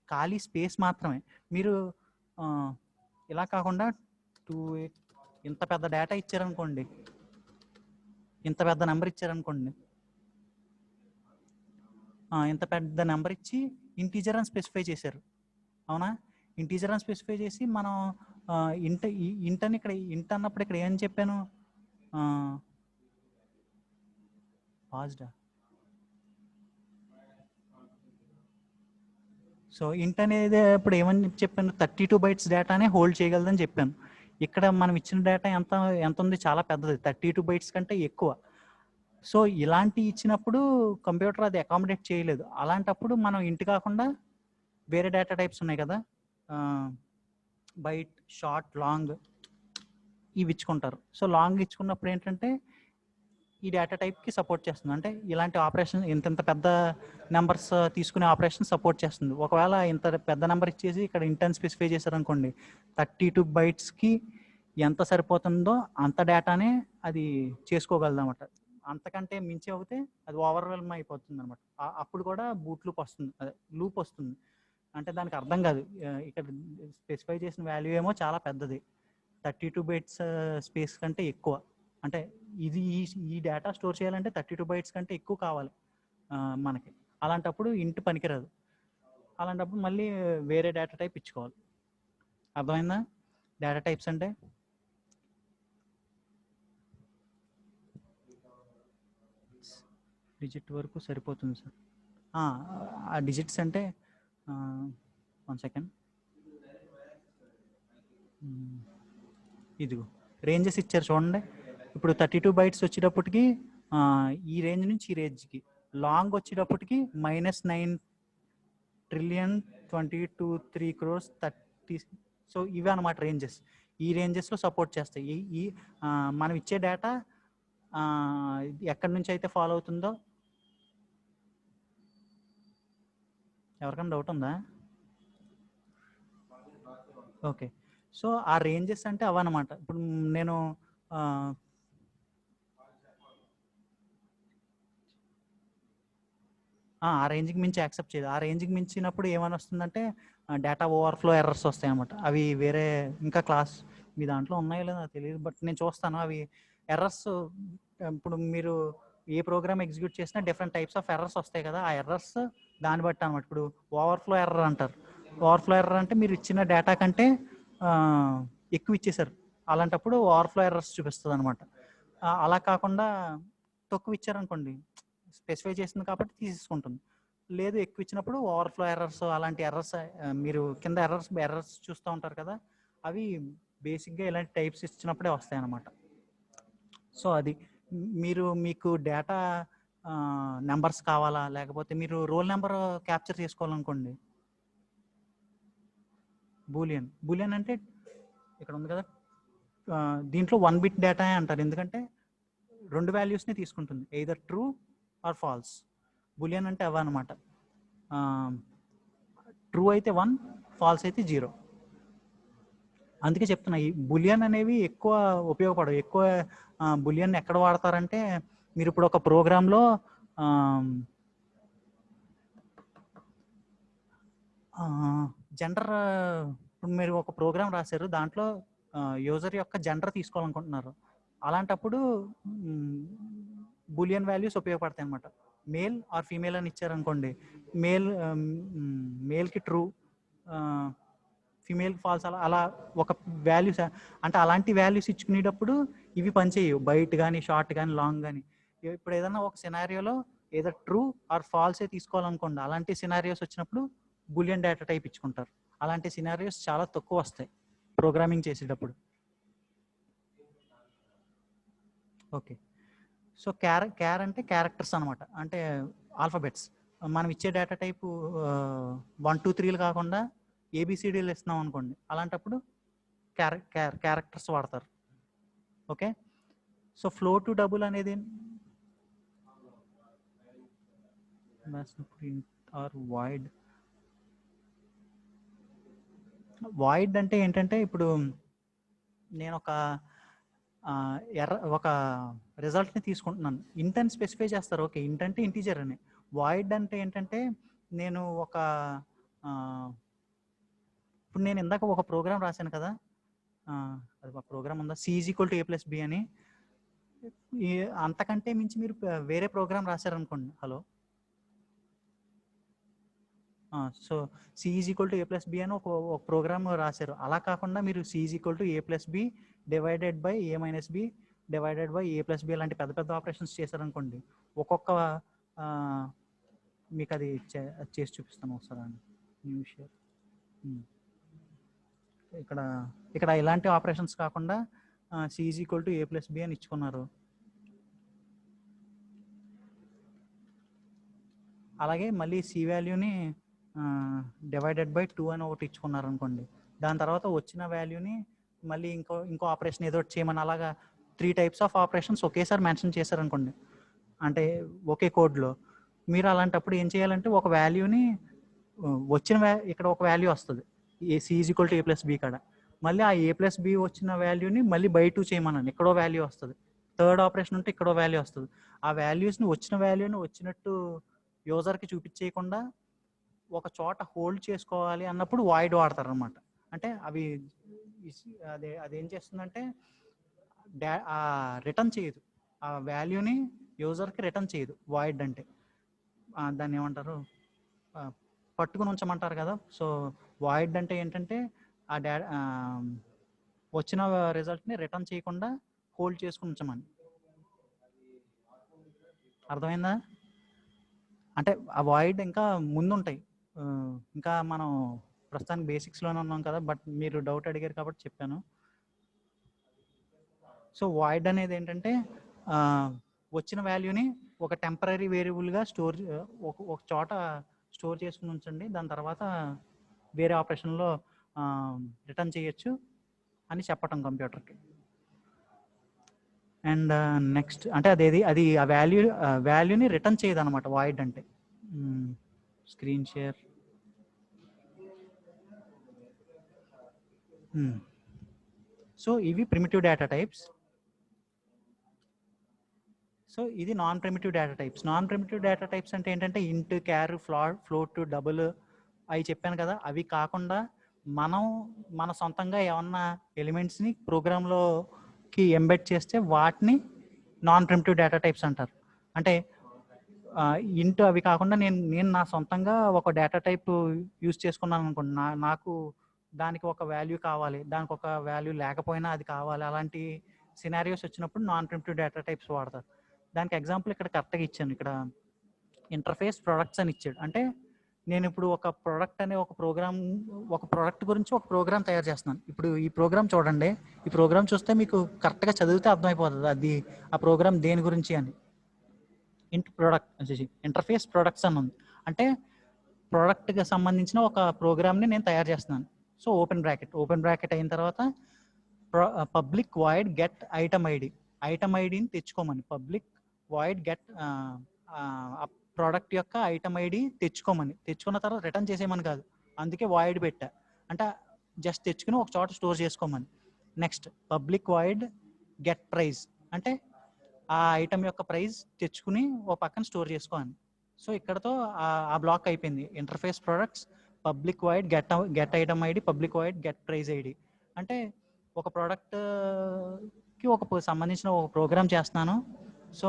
ఖాళీ స్పేస్ మాత్రమే. మీరు ఇలా కాకుండా 2 ఇంత పెద్ద డేటా ఇచ్చారనుకోండి, ఇంత పెద్ద నెంబర్ ఇచ్చారనుకోండి, ఇంత పెద్ద నెంబర్ ఇచ్చి ఇంటీజర్ అని స్పెసిఫై చేశారు, అవునా? ఇంటీజర్ అని స్పెసిఫై చేసి మనం ఇంట్ అని ఇక్కడ ఇంట్ అన్నప్పుడు ఇక్కడ ఏమని చెప్పాను? పాజ్డా. సో ఇంట్ అనేది ఇప్పుడు ఏమని చెప్పాను? 32 బైట్స్ డేటానే హోల్డ్ చేయగలదని చెప్పాను. ఇక్కడ మనం ఇచ్చిన డేటా ఎంత ఉంది? చాలా పెద్దది, 32 బైట్స్ కంటే ఎక్కువ. సో ఇలాంటి ఇచ్చినప్పుడు కంప్యూటర్ అది అకామిడేట్ చేయలేదు. అలాంటప్పుడు మనం ఇంటి కాకుండా వేరే డేటా టైప్స్ ఉన్నాయి కదా, బైట్, షార్ట్, లాంగ్, ఇవి ఇచ్చుకుంటారు. సో లాంగ్ ఇచ్చుకున్నప్పుడు ఏంటంటే ఈ డేటా టైప్కి సపోర్ట్ చేస్తుంది. అంటే ఇలాంటి ఆపరేషన్ ఇంత పెద్ద నెంబర్స్ తీసుకునే ఆపరేషన్ సపోర్ట్ చేస్తుంది. ఒకవేళ ఇంత పెద్ద నెంబర్ ఇచ్చేసి ఇక్కడ ఇంటెన్ స్పెసిఫై చేశారనుకోండి, 32 బైట్స్కి ఎంత సరిపోతుందో అంత డేటానే అది చేసుకోగలదు అనమాట. అంతకంటే మించి అవుతే అది ఓవర్వెల్మ్ అయిపోతుంది అనమాట. అప్పుడు కూడా బూట్ లూప్ వస్తుంది, అదే లూప్ వస్తుంది. అంటే దానికి అర్థం కాదు, ఇక్కడ స్పెసిఫై చేసిన వాల్యూ ఏమో చాలా పెద్దది, 32 బైట్స్ స్పేస్ కంటే ఎక్కువ. అంటే ఈ డేటా స్టోర్ చేయాలంటే 32 బైట్స్ కంటే ఎక్కువ కావాలి మనకి. అలాంటప్పుడు ఇంట్ పనికిరాదు. అలాంటప్పుడు మళ్ళీ వేరే డేటా టైప్ ఇచ్చుకోవాలి. అర్థమైందా? డేటా టైప్స్ అంటే డిజిట్ వరకు సరిపోతుంది సార్. ఆ డిజిట్స్ అంటే 1 సెకండ్, ఇదిగో రేంజెస్ ఇచ్చారు చూడండి. ఇప్పుడు 32 బైట్స్ వచ్చేటప్పటికి ఈ రేంజ్ నుంచి ఈ రేంజ్కి, లాంగ్ వచ్చేటప్పటికి -9,000,000,022,3 crores 30. సో ఇవే అనమాట రేంజెస్. ఈ రేంజెస్లో సపోర్ట్ చేస్తాయి. మనం ఇచ్చే డేటా ఎక్కడి నుంచి అయితే ఫాలో అవుతుందో. ఎవరికైనా డౌట్ ఉందా? ఓకే. సో ఆ రేంజెస్ అంటే అవన్నమాట. ఇప్పుడు నేను ఆ రేంజ్కి మించి యాక్సెప్ట్ చేయదు. ఆ రేంజ్కి మించినప్పుడు ఏమని వస్తుందంటే డేటా ఓవర్ఫ్లో ఎర్రర్స్ వస్తాయి అన్నమాట. అవి వేరే ఇంకా క్లాస్ మీ దాంట్లో ఉన్నాయో లేదో నాకు తెలియదు, బట్ నేను చూస్తాను అవి ఎర్రర్స్. ఇప్పుడు మీరు ఏ ప్రోగ్రామ్ ఎగ్జిక్యూట్ చేసినా డిఫరెంట్ టైప్స్ ఆఫ్ ఎర్రర్స్ వస్తాయి కదా, ఆ ఎర్రర్స్ దాన్ని బట్టి అనమాట. ఇప్పుడు ఓవర్ఫ్లో ఎర్రర్ అంటారు. ఓవర్ఫ్లో ఎర్రర్ అంటే మీరు ఇచ్చిన డేటా కంటే ఎక్కువ ఇచ్చేసారు, అలాంటప్పుడు ఓవర్ఫ్లో ఎర్రర్స్ చూపిస్తుంది అనమాట. అలా కాకుండా తక్కువ ఇచ్చారనుకోండి, స్పెసిఫై చేసింది కాబట్టి తీసేసుకుంటుంది. లేదు ఎక్కువ ఇచ్చినప్పుడు ఓవర్ఫ్లో ఎర్రర్స్, అలాంటి ఎర్రర్స్ మీరు కింద ఎర్రర్స్ చూస్తూ ఉంటారు కదా, అవి బేసిక్గా ఇలాంటి టైప్స్ ఇచ్చినప్పుడే వస్తాయి అన్నమాట. సో అది మీకు డేటా నెంబర్స్ కావాలా, లేకపోతే మీరు రోల్ నెంబర్ క్యాప్చర్ చేసుకోవాలనుకోండి, బూలియన్ అంటే ఇక్కడ ఉంది కదా, దీంట్లో 1 బిట్ డేటా అంటారు. ఎందుకంటే 2 వాల్యూస్ని తీసుకుంటుంది, either true or false. Boolean అంటే అవ అనమాట. ట్రూ అయితే 1, ఫాల్స్ అయితే 0. అందుకే చెప్తున్నా ఈ బులియన్ అనేవి ఎక్కువ ఉపయోగపడవు. ఎక్కువ బులియన్ ఎక్కడ వాడతారంటే, మీరు ఇప్పుడు ఒక ప్రోగ్రాంలో జెండర్, ఇప్పుడు మీరు ఒక ప్రోగ్రామ్ రాశారు, దాంట్లో యూజర్ యొక్క జెండర్ తీసుకోవాలనుకుంటున్నారు. అలాంటప్పుడు బూలియన్ వాల్యూస్ ఉపయోగపడతాయి అనమాట. మేల్ ఆర్ ఫీమేల్ అని ఇచ్చారనుకోండి, మేల్కి ట్రూ, ఫీమేల్కి ఫాల్స్, అలా ఒక వాల్యూస్. అంటే అలాంటి వాల్యూస్ ఇచ్చుకునేటప్పుడు ఇవి పనిచేయవు, బైట్ కానీ షార్ట్ కానీ లాంగ్ కానీ. ఇప్పుడు ఏదన్నా ఒక సినారియోలో ఏదో ట్రూ ఆర్ ఫాల్సే తీసుకోవాలనుకోండి, అలాంటి సినారియోస్ వచ్చినప్పుడు బూలియన్ డేటా టైప్ ఇచ్చుకుంటారు. అలాంటి సినారియోస్ చాలా తక్కువ వస్తాయి ప్రోగ్రామింగ్ చేసేటప్పుడు. ఓకే. సో క్యార్ అంటే క్యారెక్టర్స్ అనమాట, అంటే ఆల్ఫాబెట్స్. మనం ఇచ్చే డేటా టైపు 1 2 3లు కాకుండా ఏబిసిడీలు ఇస్తున్నాం అనుకోండి, అలాంటప్పుడు క్యారెక్టర్స్ వాడతారు. Okay. So flow to double అనేది ఆర్ వాయిడ్ అంటే ఏంటంటే, ఇప్పుడు నేను ఒక రిజల్ట్ని తీసుకుంటున్నాను, ఇంట్ అని స్పెసిఫై చేస్తారు. ఓకే, ఇంట్ అంటే ఇంటీజర్ అని. వాయిడ్ అంటే ఏంటంటే, నేను ఇప్పుడు నేను ఇందాక ఒక ప్రోగ్రామ్ రాశాను కదా, అది ఒక ప్రోగ్రామ్ ఉందా, C=A+B అని. అంతకంటే మించి మీరు వేరే ప్రోగ్రామ్ రాశారనుకోండి. హలో. సో C=A+B అని ఒక ప్రోగ్రామ్ రాశారు. అలా కాకుండా మీరు C=A+B divided by A-B divided by A+B లాంటి పెద్ద పెద్ద ఆపరేషన్స్ చేశారనుకోండి, ఒక్కొక్క మీకు అది చేసి చూపిస్తాను ఒకసారి. న్యూషియర్ ఇక్కడ ఇలాంటి ఆపరేషన్స్ కాకుండా C=A+B అని ఇచ్చుకున్నారు. అలాగే మళ్ళీ C వాల్యూని డివైడెడ్ బై 2 అని ఒకటి ఇచ్చుకున్నారు అనుకోండి. దాని తర్వాత వచ్చిన వాల్యూని మళ్ళీ ఇంకో ఆపరేషన్ ఏదో చేయమని, అలాగా 3 టైప్స్ ఆఫ్ ఆపరేషన్స్ ఒకేసారి మెన్షన్ చేశారనుకోండి, అంటే ఒకే కోడ్లో. మీరు అలాంటప్పుడు ఏం చేయాలంటే, ఒక వాల్యూని ఇక్కడ ఒక వాల్యూ వస్తుంది C=A+B కాడ, మళ్ళీ ఆ A+B వచ్చిన వాల్యూని మళ్ళీ బై 2 చేయమన్నాను, ఇక్కడో వాల్యూ వస్తుంది. థర్డ్ ఆపరేషన్ ఉంటే ఇక్కడో వాల్యూ వస్తుంది. ఆ వాల్యూస్ని వచ్చిన వాల్యూని వచ్చినట్టు యూజర్కి చూపించేయకుండా ఒక చోట హోల్డ్ చేసుకోవాలి అన్నప్పుడు వాయిడ్ వాడతారు అనమాట. అంటే అదేం చేస్తుందంటే, రిటర్న్ చేయదు, ఆ వాల్యూని యూజర్కి రిటర్న్ చేయదు వాయిడ్ అంటే. దాన్ని ఏమంటారు, పట్టుకుని ఉంచమంటారు కదా. సో వాయిడ్ అంటే ఏంటంటే, వచ్చిన రిజల్ట్ని రిటర్న్ చేయకుండా హోల్డ్ చేసుకుని ఉంచమని. అర్థమైందా? అంటే ఆ వాయిడ్ ఇంకా ముందుంటాయి. ఇంకా మనం ప్రస్తుతానికి బేసిక్స్లోనే ఉన్నాం కదా, బట్ మీరు డౌట్ అడిగారు కాబట్టి చెప్పాను. సో వాయిడ్ అనేది ఏంటంటే, వచ్చిన వాల్యూని ఒక టెంపరీ వేరియబుల్గా ఒక చోట స్టోర్ చేసుకుని ఉంచండి, దాని తర్వాత వేరే ఆపరేషన్లో రిటర్న్ చేయొచ్చు అని చెప్పటం కంప్యూటర్కి. అండ్ నెక్స్ట్ అంటే అది ఆ వాల్యూని రిటర్న్ చేయదు అనమాట వాయిడ్ అంటే. Screen share. సో ఇవి ప్రిమిటివ్ డేటా టైప్స్. సో ఇది non primitive data types. Non primitive data types అంటే ఏంటంటే, ఇంట్, క్యార్, ఫ్లోట్, డబుల్ అవి చెప్పాను కదా. అవి కాకుండా మన సొంతంగా ఏమన్నా ఎలిమెంట్స్ని ప్రోగ్రాంలోకి ఎంబెడ్ చేస్తే వాటిని నాన్ ప్రిమిటివ్ డేటా టైప్స్ అంటారు. అంటే ఇంట్ అవి కాకుండా నేను నా సొంతంగా ఒక డేటా టైప్ యూజ్ చేసుకున్నాను అనుకోండి, నాకు దానికి ఒక వాల్యూ కావాలి, దానికి ఒక వాల్యూ లేకపోయినా అది కావాలి, అలాంటి సినారియోస్ వచ్చినప్పుడు నాన్ ప్రిమిటివ్ డేటా టైప్స్ వాడతారు. దానికి ఎగ్జాంపుల్ ఇక్కడ కరెక్ట్గా ఇచ్చాను. ఇక్కడ ఇంటర్ఫేస్ ప్రొడక్ట్స్ అని ఇచ్చాడు. అంటే నేను ఇప్పుడు ఒక ప్రోడక్ట్ గురించి ఒక ప్రోగ్రామ్ తయారు చేస్తున్నాను. ఇప్పుడు ఈ ప్రోగ్రామ్ చూడండి, ఈ ప్రోగ్రామ్ చూస్తే మీకు కరెక్ట్గా చదివితే అర్థమైపోతుంది అది ఆ ప్రోగ్రామ్ దేని గురించి అని. ఇంటర్ఫేస్ ప్రొడక్ట్స్ అని ఉంది, అంటే ప్రోడక్ట్కి సంబంధించిన ఒక ప్రోగ్రామ్ని నేను తయారు చేస్తున్నాను. సో ఓపెన్ బ్రాకెట్ అయిన తర్వాత పబ్లిక్ వాయిడ్ గెట్ ఐటమ్ ఐడిని తెచ్చుకోమని, పబ్లిక్ వాయిడ్ గెట్ ప్రోడక్ట్ యొక్క ఐటమ్ ఐడి తెచ్చుకున్న తర్వాత రిటర్న్ చేసేయమని కాదు, అందుకే వాయిడ్ పెట్టా. అంటే జస్ట్ తెచ్చుకుని ఒక చోట స్టోర్ చేసుకోమని. Next public void get price, అంటే ఆ ఐటమ్ యొక్క ప్రైజ్ తెచ్చుకుని ఒక పక్కన స్టోర్ చేసుకోవాలి. సో ఇక్కడతో ఆ బ్లాక్ అయిపోయింది. Interface products, public void get item ID, public void get price ID. అంటే ఒక ప్రోడక్ట్కి సంబంధించిన ఒక ప్రోగ్రామ్ చేస్తున్నాను. సో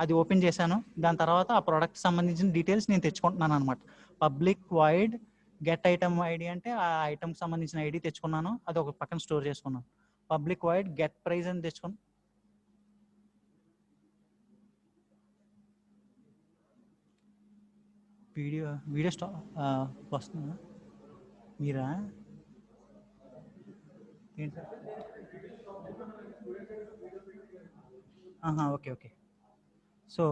అది ఓపెన్ చేశాను, దాని తర్వాత ఆ ప్రోడక్ట్ సంబంధించిన డీటెయిల్స్ నేను తెచ్చుకుంటున్నాను అనమాట. Public void get item ID అంటే ఆ ఐటమ్కి సంబంధించిన ఐడి తెచ్చుకున్నాను, అది ఒక పక్కన స్టోర్ చేసుకున్నాను. పబ్లిక్ వాయిడ్ గెట్ ప్రైజ్ అని తెచ్చుకున్నాను. వీడియో స్టాప్ వస్తుందా? మీరా ఏంటి sir? Okay okay. So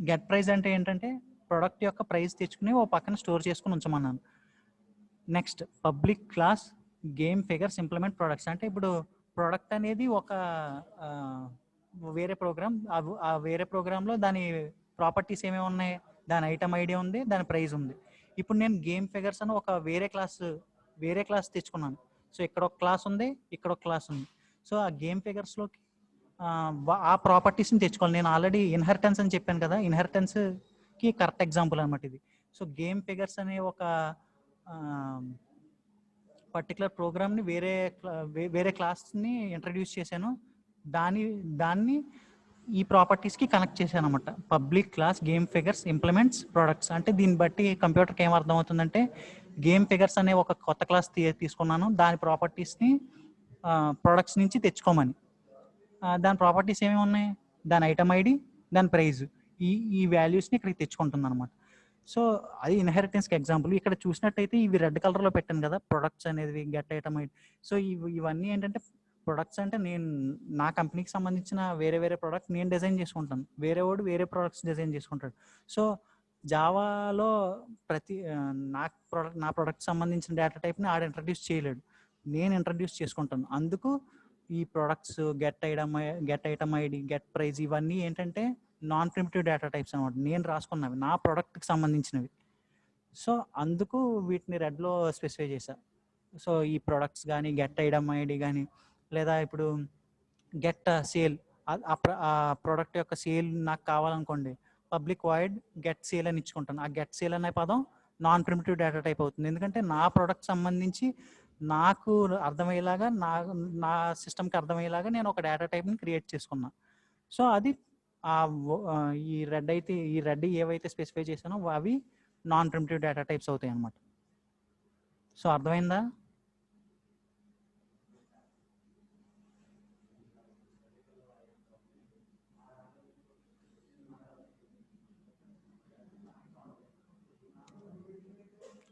get price అంటే ఏంటంటే ప్రొడక్ట్ యొక్క ప్రైస్ తెచ్చుకుని ఓ పక్కన స్టోర్ చేసుకుని ఉంచమన్నాను. Next public class game figures implement products అంటే ఇప్పుడు ప్రొడక్ట్ అనేది ఒక ఆ, వేరే ప్రోగ్రామ్, ఆ వేరే ప్రోగ్రాంలో దాని ప్రాపర్టీస్ ఏమేమి ఉన్నాయి, దాని ఐటమ్ ఐడి ఉంది, దాని ప్రైస్ ఉంది. ఇప్పుడు నేను గేమ్ ఫిగర్స్ అని ఒక వేరే క్లాస్ తెచ్చుకున్నాను. సో ఇక్కడ ఒక క్లాస్ ఉంది, ఇక్కడ ఒక క్లాస్ ఉంది. సో ఆ గేమ్ ఫిగర్స్లోకి ఆ ప్రాపర్టీస్ని తెచ్చుకోవాలి. నేను ఆల్రెడీ ఇన్హెరిటెన్స్ అని చెప్పాను కదా, ఇన్హెరిటెన్స్కి కరెక్ట్ ఎగ్జాంపుల్ అనమాట ఇది. సో గేమ్ ఫిగర్స్ అనే ఒక పర్టికులర్ ప్రోగ్రామ్ని వేరే క్లాస్ని ఇంట్రడ్యూస్ చేశాను. దాన్ని ఈ ప్రాపర్టీస్కి కనెక్ట్ చేశాను అనమాట. Public class game figures implements products అంటే దీన్ని బట్టి కంప్యూటర్కి ఏం అర్థం అవుతుందంటే గేమ్ ఫిగర్స్ అనే ఒక కొత్త క్లాస్ తీసుకున్నాను, దాని ప్రాపర్టీస్ని ప్రొడక్ట్స్ నుంచి తెచ్చుకోమని. దాని ప్రాపర్టీస్ ఏమేమి ఉన్నాయి, దాని ఐటమ్ ఐడి, దాని ప్రైజ్, ఈ వాల్యూస్ని ఇక్కడికి తెచ్చుకుంటుంది అనమాట. సో అది ఇన్హెరిటెన్స్కి ఎగ్జాంపుల్. ఇక్కడ చూసినట్టయితే ఇవి రెడ్ కలర్లో పెట్టాను కదా ప్రొడక్ట్స్ అనేది, గెట్ ఐటమ్ ఐడి. సో ఇవన్నీ ఏంటంటే ప్రొడక్ట్స్ అంటే నేను నా కంపెనీకి సంబంధించిన వేరే ప్రొడక్ట్ నేను డిజైన్ చేసుకుంటాను, వేరే ప్రొడక్ట్స్ డిజైన్ చేసుకుంటాడు. సో జావాలో నా ప్రొడక్ట్ సంబంధించిన డేటా టైప్ని ఆడ ఇంట్రడ్యూస్ చేయలేడు, నేను ఇంట్రడ్యూస్ చేసుకుంటాను. అందుకు ఈ products, get item ID, get price ఇవన్నీ ఏంటంటే నాన్ ప్రిమిటివ్ డేటా టైప్స్ అనమాట, నేను రాసుకున్నవి, నా ప్రోడక్ట్కి సంబంధించినవి. సో అందుకు వీటిని రెడ్లో స్పెసిఫై చేశా. సో ఈ ప్రొడక్ట్స్ కానీ, గెట్ ఐటమ్ ఐడి కానీ, లేదా ఇప్పుడు గెట్ సేల్, ఆ ప్రోడక్ట్ యొక్క సేల్ నాకు కావాలనుకోండి, పబ్లిక్ వాయిడ్ గెట్ సేల్ అని ఇచ్చుకుంటాను. ఆ గెట్ సేల్ అనే పదం నాన్ ప్రిమిటివ్ డేటా టైప్ అవుతుంది, ఎందుకంటే నా ప్రోడక్ట్ సంబంధించి నాకు అర్థమయ్యేలాగా, నా సిస్టమ్కి అర్థమయ్యేలాగా నేను ఒక డేటా టైప్ని క్రియేట్ చేసుకున్నా. సో అది ఈ రెడ్ ఏవైతే స్పెసిఫై చేశానో అవి నాన్ ప్రిమిటివ్ డేటా టైప్స్ అవుతాయి అన్నమాట. సో అర్థమైందా?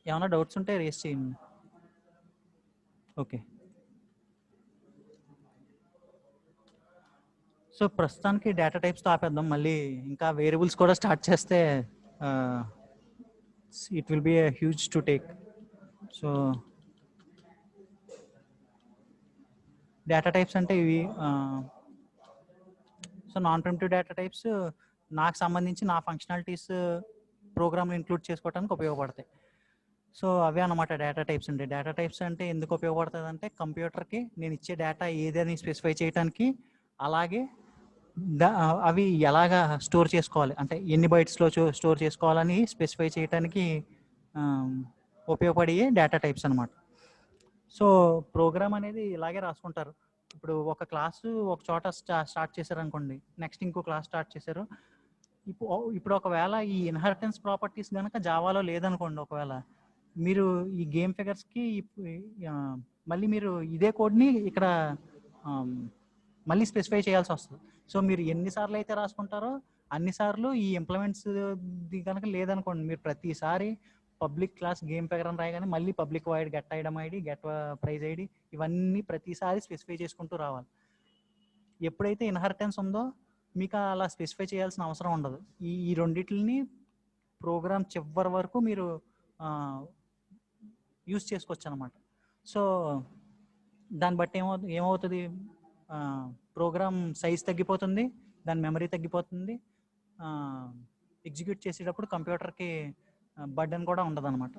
ఏమైనా డౌట్స్ ఉంటే రేస్ చేయండి. ఓకే. సో ప్రస్తుతానికి డేటా టైప్స్తో ఆపేద్దాం, మళ్ళీ ఇంకా వేరియబుల్స్ కూడా స్టార్ట్ చేస్తే it will be a huge to take. So data types అంటే ఇవి. So non primitive data types నాకు సంబంధించి నా ఫంక్షనాలిటీస్ ప్రోగ్రామ్లో ఇంక్లూడ్ చేసుకోవడానికి ఉపయోగపడతాయి. సో అవే అన్నమాట డేటా టైప్స్ అంటే. డేటా టైప్స్ అంటే ఎందుకు ఉపయోగపడుతుంది అంటే కంప్యూటర్కి నేను ఇచ్చే డేటా ఏదని స్పెసిఫై చేయడానికి, అలాగే అవి ఎలాగా స్టోర్ చేసుకోవాలి అంటే ఎన్ని బైట్స్లో స్టోర్ చేసుకోవాలని స్పెసిఫై చేయడానికి ఉపయోగపడే డేటా టైప్స్ అనమాట. సో ప్రోగ్రామ్ అనేది ఇలాగే రాసుకుంటారు. ఇప్పుడు ఒక క్లాసు ఒక చోట స్టార్ట్ చేశారు అనుకోండి, నెక్స్ట్ ఇంకో క్లాస్ స్టార్ట్ చేశారు. ఇప్పుడు ఒకవేళ ఈ ఇన్హెరిటెన్స్ ప్రాపర్టీస్ కనుక జావాలో లేదనుకోండి, ఒకవేళ మీరు ఈ గేమ్ ఫిగర్స్కి మళ్ళీ మీరు ఇదే కోడ్ని ఇక్కడ మళ్ళీ స్పెసిఫై చేయాల్సి వస్తుంది. సో మీరు ఎన్నిసార్లు అయితే రాసుకుంటారో అన్నిసార్లు ఈ ఇంప్లిమెంట్స్ కనుక లేదనుకోండి, మీరు ప్రతిసారి పబ్లిక్ క్లాస్ గేమ్ ఫిగర్ అని రాయగానే మళ్ళీ public void get item ID, get price ID ఇవన్నీ ప్రతిసారి స్పెసిఫై చేసుకుంటూ రావాలి. ఎప్పుడైతే ఇన్హెరిటెన్స్ ఉందో మీకు అలా స్పెసిఫై చేయాల్సిన అవసరం ఉండదు. ఈ రెండింటిని ప్రోగ్రామ్ చివరి వరకు మీరు యూజ్ చేసుకోవచ్చు అనమాట. సో దాన్ని బట్టి ఏమవుతుంది, ప్రోగ్రామ్ సైజ్ తగ్గిపోతుంది, దాని మెమరీ తగ్గిపోతుంది, ఎగ్జిక్యూట్ చేసేటప్పుడు కంప్యూటర్కి బర్డెన్ కూడా ఉండదు అనమాట.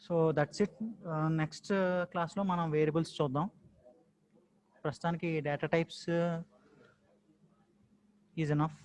So that's it. నెక్స్ట్ క్లాస్లో మనం వేరియబుల్స్ చూద్దాం. ప్రస్తుతానికి డేటా టైప్స్ ఈజ్ ఎనఫ్.